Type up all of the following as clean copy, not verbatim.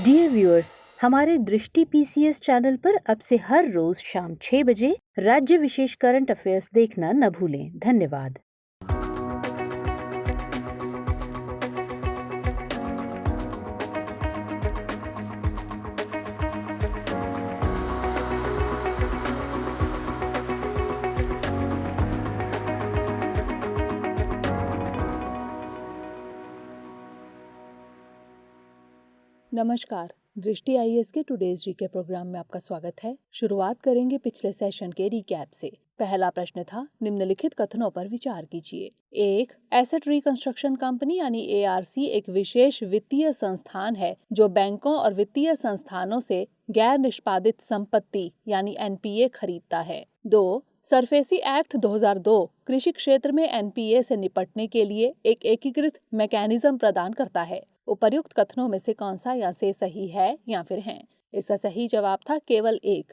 Dear viewers, हमारे दृष्टि PCS channel पर अब से हर रोज शाम 6 बजे राज्य विशेष करंट अफेयर्स देखना न भूलें। धन्यवाद। नमस्कार। दृष्टि आईएएस के टुडेज जीके प्रोग्राम में आपका स्वागत है। शुरुआत करेंगे पिछले सेशन के रिकैप से। पहला प्रश्न था, निम्नलिखित कथनों पर विचार कीजिए। 1. एसेट रिकंस्ट्रक्शन कंपनी यानी एआरसी एक विशेष वित्तीय संस्थान है जो बैंकों और वित्तीय संस्थानों से गैर निष्पादित संपत्ति यानी एनपीए खरीदता है। 2. सरफेसी एक्ट 2002 कृषि क्षेत्र में एनपीए से निपटने के लिए एक एकीकृत मैकेनिज्म प्रदान करता है। उपर्युक्त कथनों में से कौन सा या से सही है या फिर हैं? इसका सही जवाब था केवल एक।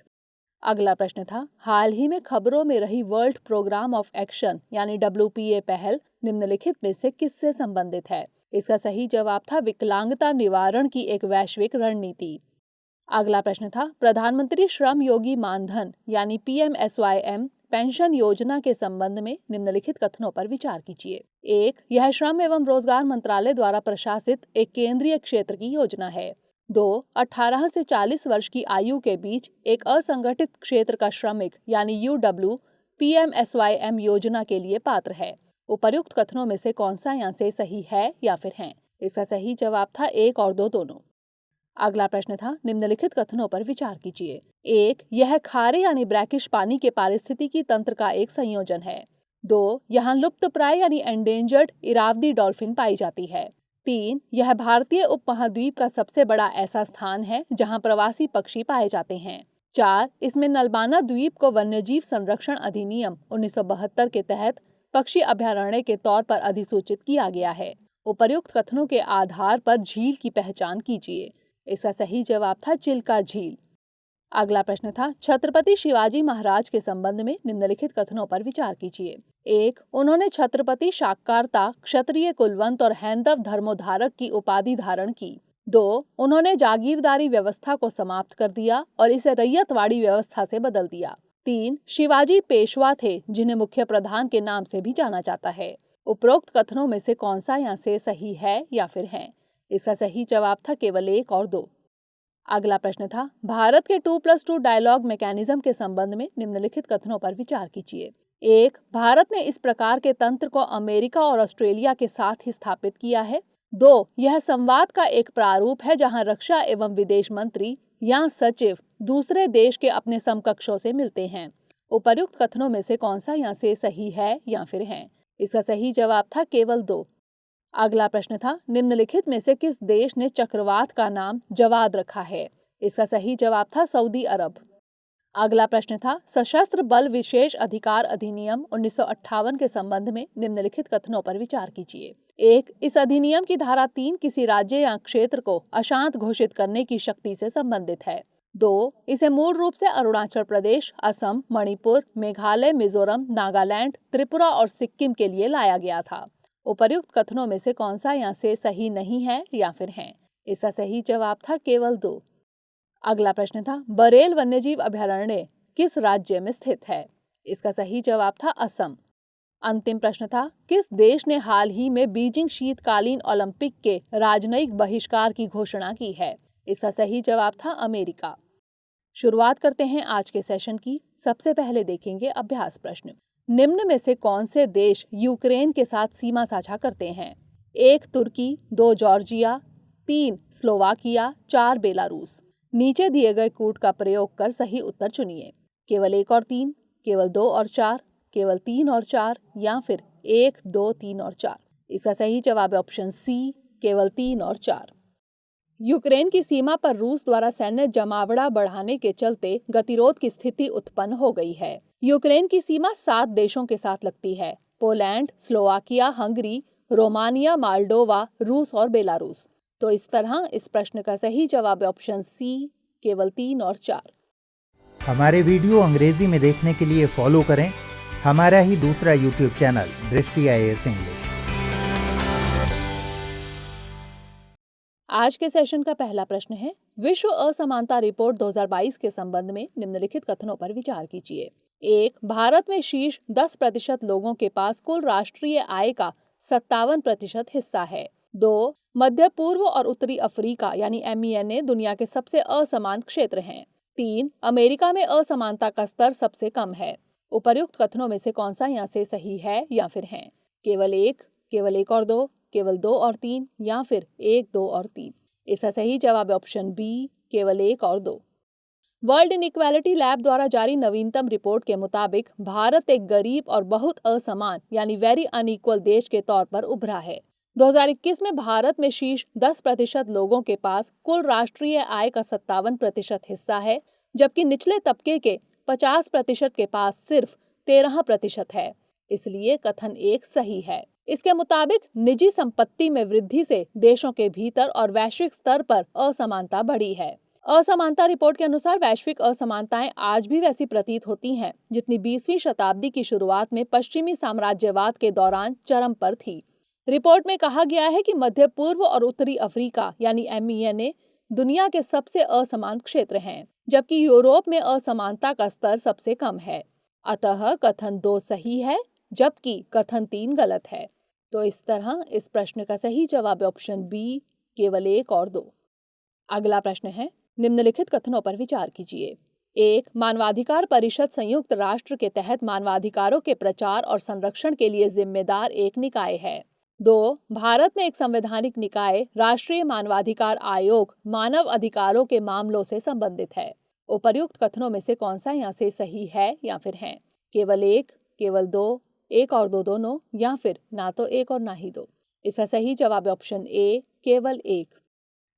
अगला प्रश्न था, हाल ही में खबरों में रही वर्ल्ड प्रोग्राम ऑफ एक्शन यानी WPA पहल निम्नलिखित में से किससे संबंधित है? इसका सही जवाब था विकलांगता निवारण की एक वैश्विक रणनीति। अगला प्रश्न था, प्रधानमंत्री श्रम योगी मानधन यानी PMSYM पेंशन योजना के संबंध में निम्नलिखित कथनों पर विचार कीजिए। 1. यह श्रम एवं रोजगार मंत्रालय द्वारा प्रशासित एक केंद्रीय क्षेत्र की योजना है। 2. 18 से 40 वर्ष की आयु के बीच एक असंगठित क्षेत्र का श्रमिक यानी UW PMSYM योजना के लिए पात्र है। उपर्युक्त कथनों में से कौन सा या से सही है या फिर हैं? इसका सही जवाब था 1 और 2 दोनों। अगला प्रश्न था, निम्नलिखित कथनों पर विचार कीजिए। 1. यह खारे यानी ब्रैकिश पानी के पारिस्थितिकी तंत्र का एक संयोजन है। 2. यहाँ लुप्तप्राय यानी एंडेंजर्ड इरावदी डॉल्फिन पाई जाती है। 3. यह भारतीय उपमहाद्वीप का सबसे बड़ा ऐसा स्थान है जहाँ प्रवासी पक्षी पाए जाते हैं। 4. इसमें नलबाना द्वीप को वन्यजीव संरक्षण अधिनियम 1972 के तहत पक्षी अभयारण्य के तौर पर अधिसूचित किया गया है। उपर्युक्त कथनों के आधार पर झील की पहचान कीजिए। इसका सही जवाब था चिल्का झील। अगला प्रश्न था, छत्रपति शिवाजी महाराज के संबंध में निम्नलिखित कथनों पर विचार कीजिए। 1. उन्होंने छत्रपति शाकार्ता, क्षत्रिय कुलवंत और हैंदव धर्मोद्धारक की उपाधि धारण की। 2. उन्होंने जागीरदारी व्यवस्था को समाप्त कर दिया और इसे रैयतवाड़ी व्यवस्था से बदल दिया। 3. शिवाजी पेशवा थे जिन्हें मुख्य प्रधान के नाम से भी जाना जाता है। उपरोक्त कथनों में से कौन सा या से सही है या फिर हैं? इसका सही जवाब था केवल 1 और 2। अगला प्रश्न था, भारत के 2+2 डायलॉग मैकेनिज्म के संबंध में निम्नलिखित कथनों पर विचार कीजिए। 1. भारत ने इस प्रकार के तंत्र को अमेरिका और ऑस्ट्रेलिया के साथ ही स्थापित किया है। 2. यह संवाद का एक प्रारूप है जहां रक्षा एवं विदेश मंत्री या सचिव दूसरे देश के अपने समकक्षों से मिलते हैं। उपर्युक्त कथनों में से कौन सा या से सही है या फिर हैं? इसका सही जवाब था केवल 2। अगला प्रश्न था, निम्नलिखित में से किस देश ने चक्रवात का नाम जवाद रखा है? इसका सही जवाब था सऊदी अरब। अगला प्रश्न था, सशस्त्र बल विशेष अधिकार अधिनियम 1958 के संबंध में निम्नलिखित कथनों पर विचार कीजिए। 1. इस अधिनियम की धारा 3 किसी राज्य या क्षेत्र को अशांत घोषित करने की शक्ति से संबंधित है। 2. इसे मूल रूप से अरुणाचल प्रदेश, असम, मणिपुर, मेघालय, मिजोरम, नागालैंड, त्रिपुरा और सिक्किम के लिए लाया गया था। उपर्युक्त कथनों में से कौन सा या से सही नहीं है या फिर हैं? इसका सही जवाब था केवल 2। अगला प्रश्न था, बरेल वन्यजीव अभयारण्य किस राज्य में स्थित है? इसका सही जवाब था असम। अंतिम प्रश्न था, किस देश ने हाल ही में बीजिंग शीतकालीन ओलंपिक के राजनयिक बहिष्कार की घोषणा की है? इसका सही जवाब था अमेरिका। शुरुआत करते हैं आज के सेशन की। सबसे पहले देखेंगे अभ्यास प्रश्न। निम्न में से कौन से देश यूक्रेन के साथ सीमा साझा करते हैं? 1. तुर्की, 2. जॉर्जिया, 3. स्लोवाकिया, 4. बेलारूस। नीचे दिए गए कूट का प्रयोग कर सही उत्तर चुनिए। केवल 1 और 3, केवल 2 और 4, केवल 3 और 4 या फिर 1, 2, 3 और 4। इसका सही जवाब है ऑप्शन सी, केवल 3 और 4। यूक्रेन की सीमा पर रूस द्वारा सैन्य जमावड़ा बढ़ाने के चलते गतिरोध की स्थिति उत्पन्न हो गई है। यूक्रेन की सीमा 7 देशों के साथ लगती है: Poland, Slovakia, Hungary, Romania, Moldova, रूस और बेलारूस। तो इस तरह इस प्रश्न का सही जवाब है ऑप्शन सी, केवल 3 और 4। हमारे वीडियो अंग्रेजी में देखने के लिए फॉलो करें हमारा ही दूसरा यूट्यूब चैनल दृष्टि आईएएस इंग्लिश। आज के सेशन का पहला प्रश्न है, विश्व असमानता रिपोर्ट 2022 के संबंध में निम्नलिखित कथनों पर विचार कीजिए। 1. भारत में शीर्ष 10% लोगों के पास कुल राष्ट्रीय आय का 57% हिस्सा है। 2. मध्य पूर्व और उत्तरी अफ्रीका यानी MENA दुनिया के सबसे असमान क्षेत्र हैं। 3. अमेरिका में असमानता का स्तर सबसे कम है। उपर्युक्त कथनों में से कौन सा यहाँ से सही है या फिर है? केवल एक और दो, केवल 2 और 3 या फिर 1, 2 और 3? इसका सही जवाब है ऑप्शन बी, केवल 1 और 2। वर्ल्ड इनइक्वालिटी लैब द्वारा जारी नवीनतम रिपोर्ट के मुताबिक भारत एक गरीब और बहुत असमान यानी वेरी अनइक्वल देश के तौर पर उभरा है। 2021 में भारत में शीर्ष 10% लोगों के पास कुल राष्ट्रीय आय का 57% हिस्सा है, जबकि निचले तबके के 50% के पास सिर्फ 13% है। इसलिए कथन 1 सही है। इसके मुताबिक निजी संपत्ति में वृद्धि से देशों के भीतर और वैश्विक स्तर पर असमानता बढ़ी है। असमानता रिपोर्ट के अनुसार वैश्विक असमानताएं आज भी वैसी प्रतीत होती हैं जितनी 20वीं शताब्दी की शुरुआत में पश्चिमी साम्राज्यवाद के दौरान चरम पर थी। रिपोर्ट में कहा गया है कि मध्य पूर्व और उत्तरी अफ्रीका यानी MENA दुनिया के सबसे असमान क्षेत्र हैं, जबकि यूरोप में असमानता का स्तर सबसे कम है। अतः कथन 2 सही है, जबकि कथन 3 गलत है। तो इस तरह इस प्रश्न का सही जवाब है ऑप्शन बी, केवल 1 और 2। अगला प्रश्न है, निम्नलिखित कथनों पर विचार कीजिए। 1. मानवाधिकार परिषद संयुक्त राष्ट्र के तहत मानवाधिकारों के प्रचार और संरक्षण के लिए जिम्मेदार एक निकाय है। 2. भारत में एक संवैधानिक निकाय राष्ट्रीय मानवाधिकार आयोग मानव अधिकारों के मामलों से संबंधित है। उपर्युक्त कथनों में से कौन सा यहाँ से सही है या फिर है? केवल 1, केवल 2, 1 और 2 दोनों या फिर ना तो 1 और ना ही 2? इसका सही जवाब है ऑप्शन ए, केवल 1।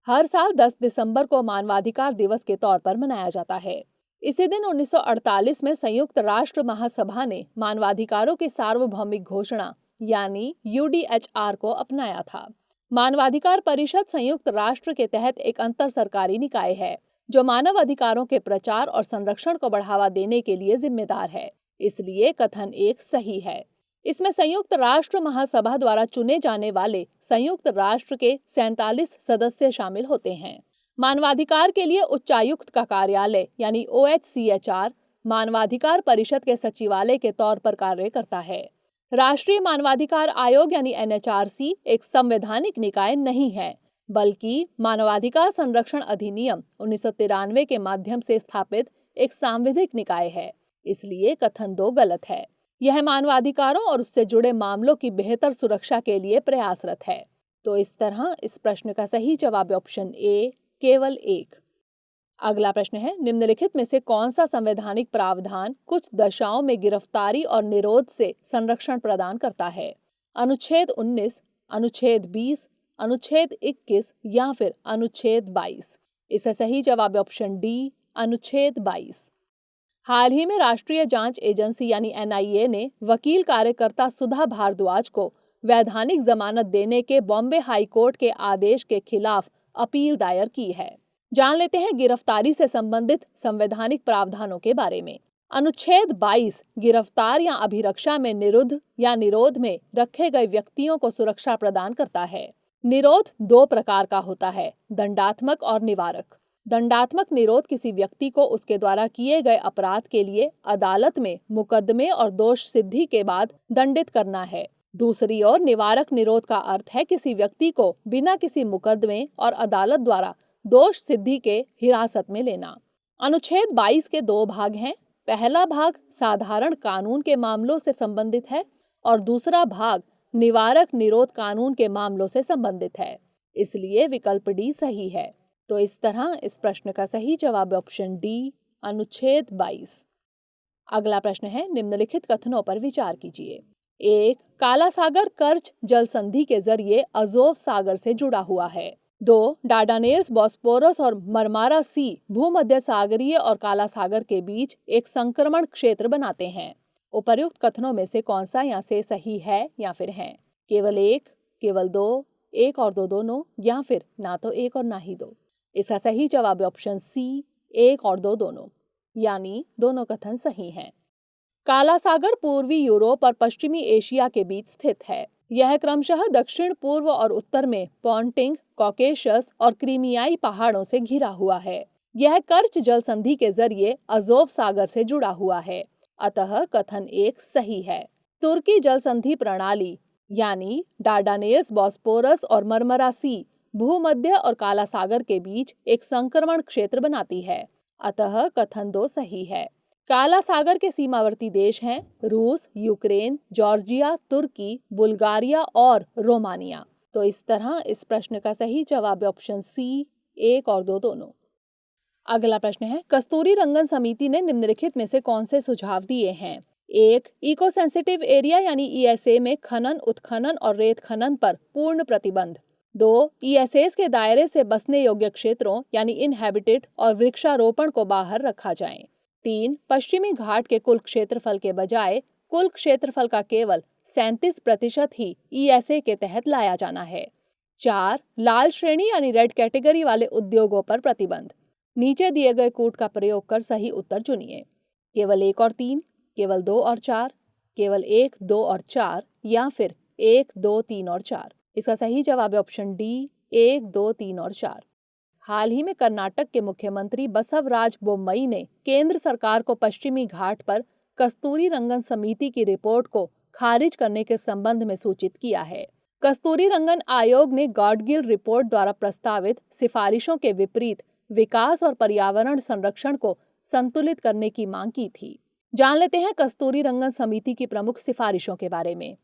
हर साल 10 दिसंबर को मानवाधिकार दिवस के तौर पर मनाया जाता है। इसी दिन 1948 में संयुक्त राष्ट्र महासभा ने मानवाधिकारों की सार्वभौमिक घोषणा यानी UDHR को अपनाया था। मानवाधिकार परिषद संयुक्त राष्ट्र के तहत एक अंतर सरकारी निकाय है जो मानव अधिकारों के प्रचार और संरक्षण को बढ़ावा देने के लिए जिम्मेदार है। इसलिए कथन 1 सही है। इसमें संयुक्त राष्ट्र महासभा द्वारा चुने जाने वाले संयुक्त राष्ट्र के 47 सदस्य शामिल होते हैं। मानवाधिकार के लिए उच्चायुक्त का कार्यालय यानी OHCHR मानवाधिकार परिषद के सचिवालय के तौर पर कार्य करता है। राष्ट्रीय मानवाधिकार आयोग यानी NHRC एक संवैधानिक निकाय नहीं है, बल्कि मानवाधिकार संरक्षण अधिनियम 1993 के माध्यम से स्थापित एक सांविधिक निकाय है। इसलिए कथन 2 गलत है। यह मानवाधिकारों और उससे जुड़े मामलों की बेहतर सुरक्षा के लिए प्रयासरत है। तो इस तरह इस प्रश्न का सही जवाब है ऑप्शन ए, केवल 1। अगला प्रश्न है, निम्नलिखित में से कौन सा संवैधानिक प्रावधान कुछ दशाओं में गिरफ्तारी और निरोध से संरक्षण प्रदान करता है? अनुच्छेद 19, अनुच्छेद 20, अनुच्छेद 21 या फिर अनुच्छेद 22? इसका सही जवाब है ऑप्शन डी, अनुच्छेद 22। हाल ही में राष्ट्रीय जांच एजेंसी यानी NIA ने वकील कार्यकर्ता सुधा भारद्वाज को वैधानिक जमानत देने के बॉम्बे हाई कोर्ट के आदेश के खिलाफ अपील दायर की है। जान लेते हैं गिरफ्तारी से संबंधित संवैधानिक प्रावधानों के बारे में। अनुच्छेद 22 गिरफ्तार या अभिरक्षा में निरुद्ध या निरोध में रखे गए व्यक्तियों को सुरक्षा प्रदान करता है। निरोध 2 प्रकार का होता है, दंडात्मक और निवारक। दंडात्मक निरोध किसी व्यक्ति को उसके द्वारा किए गए अपराध के लिए अदालत में मुकदमे और दोष सिद्धि के बाद दंडित करना है। दूसरी ओर निवारक निरोध का अर्थ है किसी व्यक्ति को बिना किसी मुकदमे और अदालत द्वारा दोष सिद्धि के हिरासत में लेना। अनुच्छेद 22 के 2 भाग हैं। पहला भाग साधारण कानून के मामलों से संबंधित है और दूसरा भाग निवारक निरोध कानून के मामलों से संबंधित है। इसलिए विकल्प डी सही है। तो इस तरह इस प्रश्न का सही जवाब है ऑप्शन डी, अनुच्छेद 22। अगला प्रश्न है, निम्नलिखित कथनों पर विचार कीजिए। 1. काला सागर कर्च जल संधि के जरिए अजोव सागर से जुड़ा हुआ है। 2. डार्डानेल्स, बॉस्पोरस और मरमारा सी भूमध्य सागरीय और काला सागर के बीच एक संक्रमण क्षेत्र बनाते हैं। उपर्युक्त कथनों में से कौन सा यहाँ से सही है या फिर है? केवल 1, केवल 2, 1 और 2 दोनों या फिर ना तो 1 और ना ही 2? इसका सही जवाब है ऑप्शन सी, 1 और 2 दोनों, यानी दोनों कथन सही हैं। काला सागर पूर्वी यूरोप और पश्चिमी एशिया के बीच स्थित है। यह क्रमशः दक्षिण पूर्व और उत्तर में पॉन्टिंग, कॉकेशस और क्रीमियाई पहाड़ों से घिरा हुआ है। यह कर्च जल संधि के जरिए अज़ोव सागर से जुड़ा हुआ है, अतः कथन 1 सही है। तुर्की जल संधि प्रणाली यानी डार्डानेल्स, बॉस्पोरस और मरमरा सी भूमध्य और काला सागर के बीच एक संक्रमण क्षेत्र बनाती है, अतः कथन 2 सही है। काला सागर के सीमावर्ती देश हैं रूस, यूक्रेन, जॉर्जिया, तुर्की, बुल्गारिया और रोमानिया। तो इस तरह इस प्रश्न का सही जवाब है ऑप्शन सी, 1 और 2 दोनों। अगला प्रश्न है, कस्तूरी रंगन समिति ने निम्नलिखित में से कौन से सुझाव दिए हैं? 1. इको सेंसिटिव एरिया यानी ईएसए में खनन, उत्खनन और रेत खनन पर पूर्ण प्रतिबंध। 2. ईएसएस के दायरे से बसने योग्य क्षेत्रों यानी इनहैबिटेड और वृक्षारोपण को बाहर रखा जाए। 3. पश्चिमी घाट के कुल क्षेत्रफल के बजाय कुल क्षेत्रफल का केवल 37% ही ईएसए के तहत लाया जाना है। 4. लाल श्रेणी यानी रेड कैटेगरी वाले उद्योगों पर प्रतिबंध। नीचे दिए गए कूट का प्रयोग कर सही उत्तर चुनिए। केवल 1 और 3, केवल 2 और 4, केवल 1, 2 और 4 या फिर 1, 2, 3 और 4। इसका सही जवाब है ऑप्शन डी, 1, 2, 3 और 4। हाल ही में कर्नाटक के मुख्यमंत्री बसवराज बोम्मई ने केंद्र सरकार को पश्चिमी घाट पर कस्तूरी रंगन समिति की रिपोर्ट को खारिज करने के संबंध में सूचित किया है। कस्तूरी रंगन आयोग ने गॉडगिल रिपोर्ट द्वारा प्रस्तावित सिफारिशों के विपरीत विकास और पर्यावरण संरक्षण को संतुलित करने की मांग की थी। जान लेते हैं कस्तूरी रंगन समिति की प्रमुख सिफारिशों के बारे में।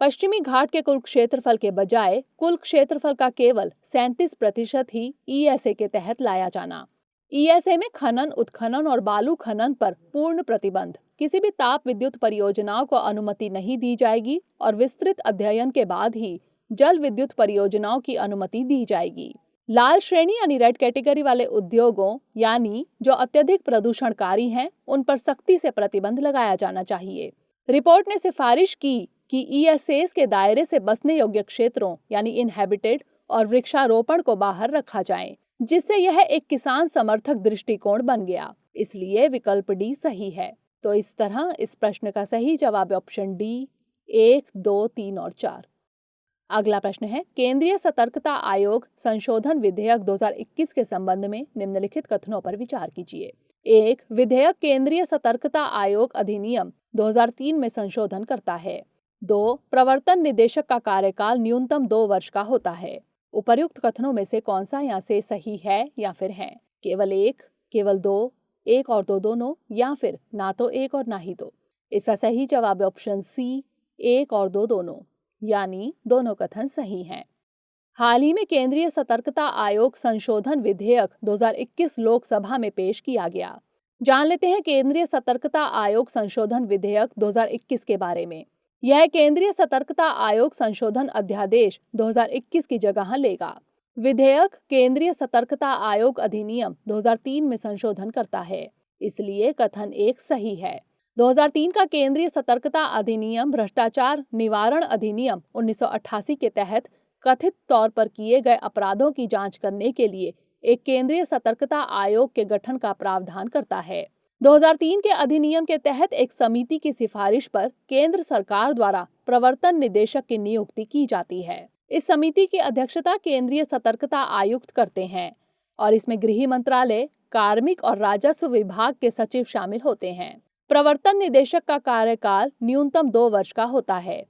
पश्चिमी घाट के कुल क्षेत्रफल के बजाय कुल क्षेत्रफल का केवल 37% ही ईएसए के तहत लाया जाना। ईएसए में खनन, उत्खनन और बालू खनन पर पूर्ण प्रतिबंध। किसी भी ताप विद्युत परियोजनाओं को अनुमति नहीं दी जाएगी और विस्तृत अध्ययन के बाद ही जल विद्युत परियोजनाओं की अनुमति दी जाएगी। लाल श्रेणी यानी रेड कैटेगरी वाले उद्योगों यानी जो अत्यधिक प्रदूषणकारी हैं, उन पर सख्ती से प्रतिबंध लगाया जाना चाहिए। रिपोर्ट ने सिफारिश की कि ईएसएस के दायरे से बसने योग्य क्षेत्रों यानी इनहैबिटेड और वृक्षारोपण को बाहर रखा जाए, जिससे यह एक किसान समर्थक दृष्टिकोण बन गया। इसलिए विकल्प डी सही है। तो इस तरह इस प्रश्न का सही जवाब है ऑप्शन डी, 1, 2, 3 और 4। अगला प्रश्न है, केंद्रीय सतर्कता आयोग संशोधन विधेयक 2021 के संबंध में निम्नलिखित कथनों पर विचार कीजिए। 1. विधेयक केंद्रीय सतर्कता आयोग अधिनियम 2003 में संशोधन करता है। 2. प्रवर्तन निदेशक का कार्यकाल न्यूनतम 2 वर्ष का होता है। उपर्युक्त कथनों में से कौन सा यहाँ से सही है या फिर है? केवल 1, केवल 2, 1 और 2 दोनों या फिर ना तो 1 और ना ही 2। इसका सही जवाब है ऑप्शन सी, 1 और 2 दोनों, यानी दोनों कथन सही हैं। हाल ही में केंद्रीय सतर्कता आयोग संशोधन विधेयक 2021 लोकसभा में पेश किया गया। जान लेते हैं केंद्रीय सतर्कता आयोग संशोधन विधेयक 2021 के बारे में। यह केंद्रीय सतर्कता आयोग संशोधन अध्यादेश 2021 की जगह लेगा। विधेयक केंद्रीय सतर्कता आयोग अधिनियम 2003 में संशोधन करता है, इसलिए कथन 1 सही है। 2003 का केंद्रीय सतर्कता अधिनियम भ्रष्टाचार निवारण अधिनियम 1988 के तहत कथित तौर पर किए गए अपराधों की जांच करने के लिए एक केंद्रीय सतर्कता आयोग के गठन का प्रावधान करता है। 2003 के अधिनियम के तहत एक समिति की सिफारिश पर केंद्र सरकार द्वारा प्रवर्तन निदेशक की नियुक्ति की जाती है। इस समिति की अध्यक्षता केंद्रीय सतर्कता आयुक्त करते हैं और इसमें गृह मंत्रालय, कार्मिक और राजस्व विभाग के सचिव शामिल होते हैं। प्रवर्तन निदेशक का कार्यकाल न्यूनतम 2 वर्ष का होता है,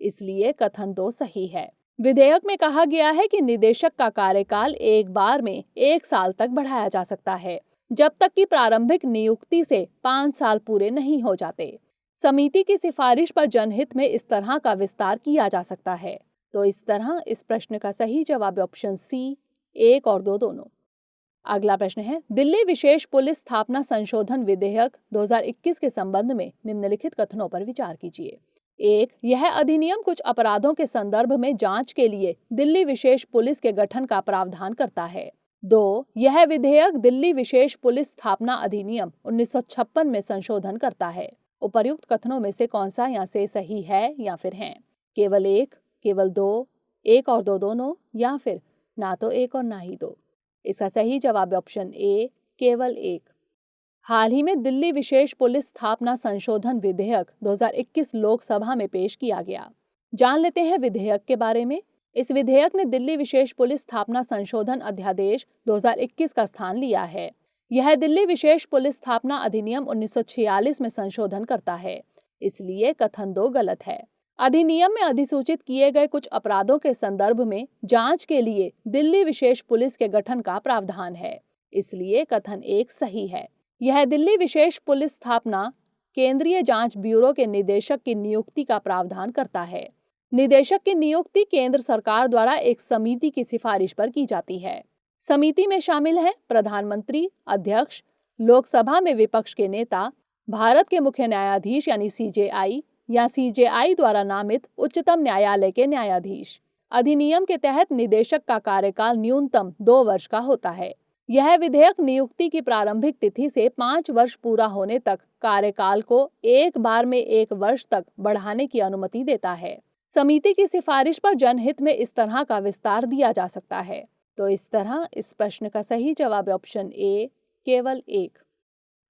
इसलिए कथन 2 सही है। विधेयक में कहा गया है कि निदेशक का कार्यकाल एक बार में 1 साल तक बढ़ाया जा सकता है, जब तक कि प्रारंभिक नियुक्ति से 5 साल पूरे नहीं हो जाते। समिति की सिफारिश पर जनहित में इस तरह का विस्तार किया जा सकता है। तो इस तरह इस प्रश्न का सही जवाब है ऑप्शन सी, 1 और 2 दोनों। अगला प्रश्न है, दिल्ली विशेष पुलिस स्थापना संशोधन विधेयक 2021 के संबंध में निम्नलिखित कथनों पर विचार कीजिए। 1. यह अधिनियम कुछ अपराधों के संदर्भ में जांच के लिए दिल्ली विशेष पुलिस के गठन का प्रावधान करता है। 2. यह विधेयक दिल्ली विशेष पुलिस स्थापना अधिनियम 1956 में संशोधन करता है। उपर्युक्त कथनों में से कौन सा यहाँ से सही है या फिर है? केवल 1, केवल 2, 1 और 2 दोनों या फिर ना तो 1 और ना ही 2। इसका सही जवाब है ऑप्शन ए, केवल 1। हाल ही में दिल्ली विशेष पुलिस स्थापना संशोधन विधेयक 2021 लोकसभा में पेश किया गया। जान लेते हैं विधेयक के बारे में। इस विधेयक ने दिल्ली विशेष पुलिस स्थापना संशोधन अध्यादेश 2021 का स्थान लिया है। यह दिल्ली विशेष पुलिस स्थापना अधिनियम 1946 में संशोधन करता है, इसलिए कथन 2 गलत है। अधिनियम में अधिसूचित किए गए कुछ अपराधों के संदर्भ में जांच के लिए दिल्ली विशेष पुलिस के गठन का प्रावधान है, इसलिए कथन 1 सही है। यह दिल्ली विशेष पुलिस स्थापना केंद्रीय जांच ब्यूरो के निदेशक की नियुक्ति का प्रावधान करता है। निदेशक की नियुक्ति केंद्र सरकार द्वारा एक समिति की सिफारिश पर की जाती है। समिति में शामिल हैं प्रधानमंत्री, अध्यक्ष, लोकसभा में विपक्ष के नेता, भारत के मुख्य न्यायाधीश यानी सीजेआई या सीजेआई द्वारा नामित उच्चतम न्यायालय के न्यायाधीश। अधिनियम के तहत निदेशक का कार्यकाल न्यूनतम 2 वर्ष का होता है। यह विधेयक नियुक्ति की प्रारंभिक तिथि से 5 वर्ष पूरा होने तक कार्यकाल को एक बार में 1 वर्ष तक बढ़ाने की अनुमति देता है। समिति की सिफारिश पर जनहित में इस तरह का विस्तार दिया जा सकता है। तो इस तरह इस प्रश्न का सही जवाब है ऑप्शन ए, केवल 1।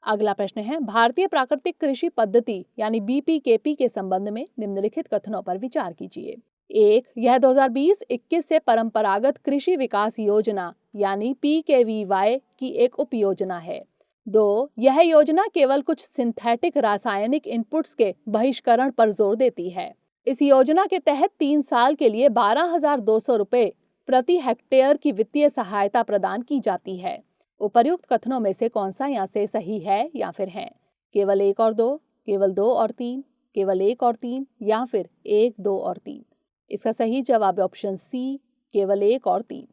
अगला प्रश्न है, भारतीय प्राकृतिक कृषि पद्धति यानी बीपीकेपी के संबंध में निम्नलिखित कथनों पर विचार कीजिए। 1. यह 2020-21 से परंपरागत कृषि विकास योजना यानी पीकेवीवाई की एक उपयोजना है। 2. यह योजना केवल कुछ सिंथेटिक रासायनिक इनपुट्स के बहिष्करण पर जोर देती है। इस योजना के तहत 3 साल के लिए 12,200 रुपये प्रति हेक्टेयर की वित्तीय सहायता प्रदान की जाती है। उपर्युक्त कथनों में से कौन सा यहाँ से सही है या फिर है? केवल 1 और 2, केवल 2 और 3, केवल 1 और 3 या फिर 1, 2 और 3? इसका सही जवाब है ऑप्शन सी, केवल 1 और 3।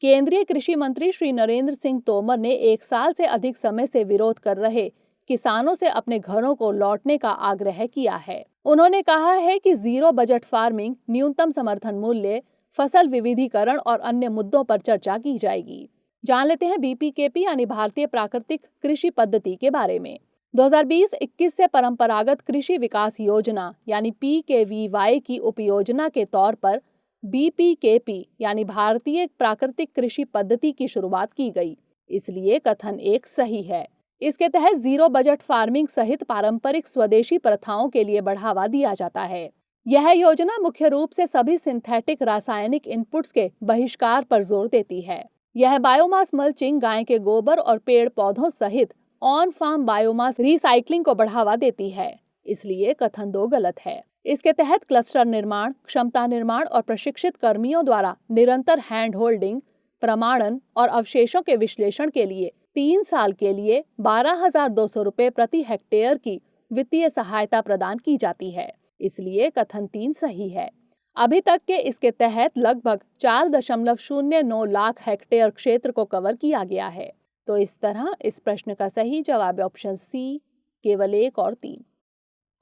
केंद्रीय कृषि मंत्री श्री नरेंद्र सिंह तोमर ने 1 साल से अधिक समय से विरोध कर रहे किसानों से अपने घरों को लौटने का आग्रह किया है। उन्होंने कहा है कि जीरो बजट फार्मिंग, न्यूनतम समर्थन मूल्य, फसल विविधीकरण और अन्य मुद्दों पर चर्चा की जाएगी। जान लेते हैं बीपीकेपी यानी भारतीय प्राकृतिक कृषि पद्धति के बारे में। 2020-21 से परंपरागत कृषि विकास योजना यानी पीकेवीवाई की उपयोजना के तौर पर बीपीकेपी यानी भारतीय प्राकृतिक कृषि पद्धति की शुरुआत की गई, इसलिए कथन 1 सही है। इसके तहत जीरो बजट फार्मिंग सहित पारंपरिक स्वदेशी प्रथाओं के लिए बढ़ावा दिया जाता है। यह योजना मुख्य रूप से सभी सिंथेटिक रासायनिक इनपुट्स के बहिष्कार पर जोर देती है। यह बायोमास मल्चिंग, गाय के गोबर और पेड़ पौधों सहित ऑन फार्म बायोमास रिसाइकलिंग को बढ़ावा देती है, इसलिए कथन 2 गलत है। इसके तहत क्लस्टर निर्माण, क्षमता निर्माण और प्रशिक्षित कर्मियों द्वारा निरंतर हैंड होल्डिंग, प्रमाणन और अवशेषों के विश्लेषण के लिए 3 साल के लिए 12,200 रुपये प्रति हेक्टेयर की वित्तीय सहायता प्रदान की जाती है, इसलिए कथन 3 सही है। अभी तक के इसके तहत लगभग 4.09 लाख हेक्टेयर क्षेत्र को कवर किया गया है। तो इस तरह इस प्रश्न का सही जवाब है ऑप्शन सी, केवल 1 और 3।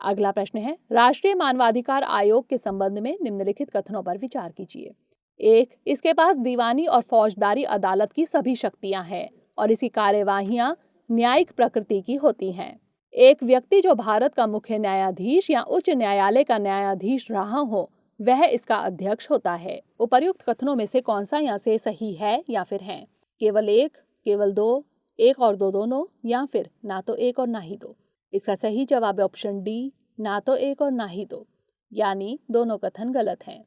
अगला प्रश्न है, राष्ट्रीय मानवाधिकार आयोग के संबंध में निम्नलिखित कथनों पर विचार कीजिए। 1. इसके पास दीवानी और फौजदारी अदालत की सभी शक्तियां हैं और इसकी कार्यवाहियां न्यायिक प्रकृति की होती हैं। एक व्यक्ति जो भारत का मुख्य न्यायाधीश या उच्च न्यायालय का न्यायाधीश रहा हो, वह इसका अध्यक्ष होता है। उपर्युक्त कथनों में से कौन सा यहाँ से सही है या फिर है? केवल 1, केवल 2, 1 और 2 दोनों, या फिर ना तो 1 और ना ही 2? इसका सही जवाब है ऑप्शन डी, ना तो 1 और ना ही 2, यानी दोनों कथन गलत हैं।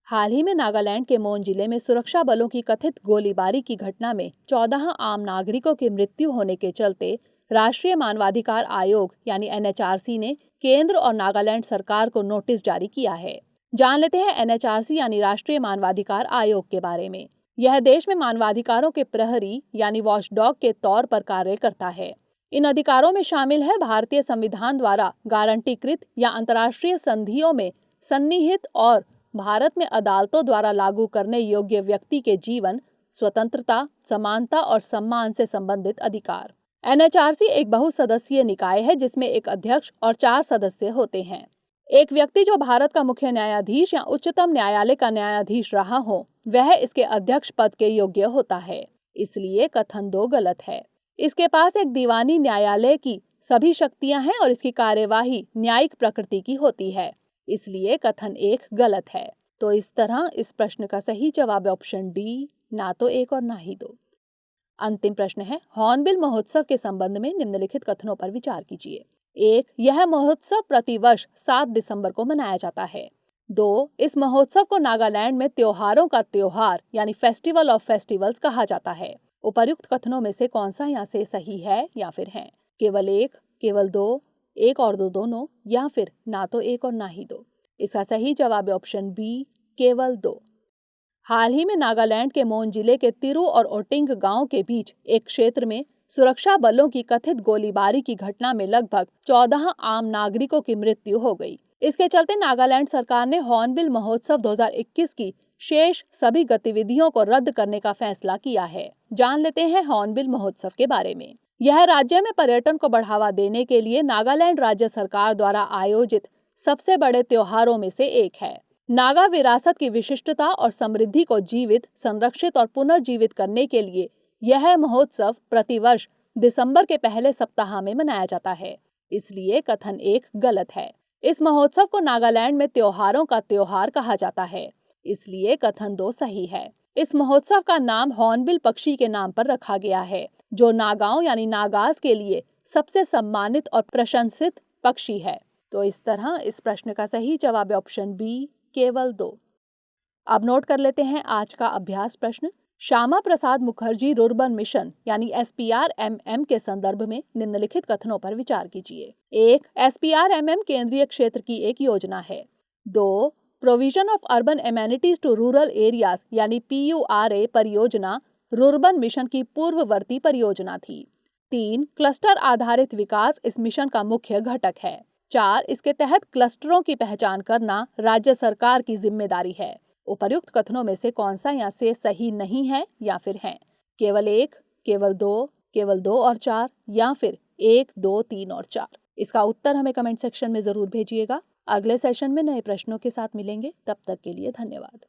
हाल ही में नागालैंड के मोन जिले में सुरक्षा बलों की कथित गोलीबारी की घटना में 14 आम नागरिकों की मृत्यु होने के चलते राष्ट्रीय मानवाधिकार आयोग यानी एनएचआरसी ने केंद्र और नागालैंड सरकार को नोटिस जारी किया है। जान लेते हैं एनएचआरसी यानी राष्ट्रीय मानवाधिकार आयोग के बारे में। यह देश में मानवाधिकारों के प्रहरी यानी वॉचडॉग के तौर पर कार्य करता है। इन अधिकारों में शामिल है भारतीय संविधान द्वारा गारंटीकृत या अंतर्राष्ट्रीय संधियों में सन्निहित और भारत में अदालतों द्वारा लागू करने योग्य व्यक्ति के जीवन, स्वतंत्रता, समानता और सम्मान से संबंधित अधिकार। एनएचआरसी एक बहुसदस्यीय निकाय है जिसमें एक अध्यक्ष और 4 सदस्य होते हैं। एक व्यक्ति जो भारत का मुख्य न्यायाधीश या उच्चतम न्यायालय का न्यायाधीश रहा हो, वह इसके अध्यक्ष पद के योग्य होता है, इसलिए कथन 2 गलत है। इसके पास एक दीवानी न्यायालय की सभी शक्तियां हैं और इसकी कार्यवाही न्यायिक प्रकृति की होती है, इसलिए कथन 1 गलत है। तो इस तरह इस प्रश्न का सही जवाब है ऑप्शन डी, ना तो 1 और ना ही 2। अंतिम प्रश्न है, हॉर्नबिल महोत्सव के संबंध में निम्नलिखित कथनों पर विचार कीजिए। 1. यह महोत्सव प्रतिवर्ष 7 दिसंबर को मनाया जाता है। 2. इस महोत्सव को नागालैंड में त्योहारों का त्योहार यानी फेस्टिवल ऑफ फेस्टिवल्स कहा जाता है। उपर्युक्त कथनों में से कौन सा यहाँ से सही है या फिर है? केवल एक, केवल दो, एक और दो दोनों, या फिर ना तो एक और ना ही दो। इसका सही जवाब है ऑप्शन बी, केवल दो। हाल ही में नागालैंड के मोन जिले के तिरु और ओटिंग गांव के बीच एक क्षेत्र में सुरक्षा बलों की कथित गोलीबारी की घटना में लगभग 14 आम नागरिकों की मृत्यु हो गई। इसके चलते नागालैंड सरकार ने हॉर्नबिल महोत्सव 2021 की शेष सभी गतिविधियों को रद्द करने का फैसला किया है। जान लेते हैं हॉर्नबिल महोत्सव के बारे में। यह राज्य में पर्यटन को बढ़ावा देने के लिए नागालैंड राज्य सरकार द्वारा आयोजित सबसे बड़े त्योहारों में से एक है। नागा विरासत की विशिष्टता और समृद्धि को जीवित, संरक्षित और पुनर्जीवित करने के लिए यह महोत्सव प्रतिवर्ष दिसंबर के पहले सप्ताह में मनाया जाता है। इसलिए कथन 1 गलत है। इस महोत्सव को नागालैंड में त्योहारों का त्योहार कहा जाता है। इसलिए कथन 2 सही है। इस महोत्सव का नाम हॉर्नबिल पक्षी के नाम पर रखा गया है, जो नागाओं यानी नागास के लिए सबसे सम्मानित और प्रशंसित पक्षी है। तो इस तरह इस प्रश्न का सही जवाब है ऑप्शन बी, केवल 2। अब नोट कर लेते हैं आज का अभ्यास प्रश्न। श्यामा प्रसाद मुखर्जी रुर्बन मिशन यानी SPRMM के संदर्भ में निम्नलिखित कथनों पर विचार कीजिए। 1. SPRMM केंद्रीय क्षेत्र की एक योजना है। 2. Provision of urban amenities to rural areas यानी PURA परियोजना रुर्बन मिशन की पूर्ववर्ती परियोजना थी। 3. क्लस्टर आधारित विकास इस मिशन का मुख्य घटक है। 4. इसके तहत क्लस्टरों की पहचान करना राज्य सरकार की जिम्मेदारी है। उपर्युक्त कथनों में से कौन सा यहाँ से सही नहीं है या फिर है? केवल 1, केवल 2 और 4, या फिर 1, 2, 3 और 4। इसका उत्तर हमें कमेंट सेक्शन में जरूर भेजिएगा। अगले सेशन में नए प्रश्नों के साथ मिलेंगे। तब तक के लिए धन्यवाद।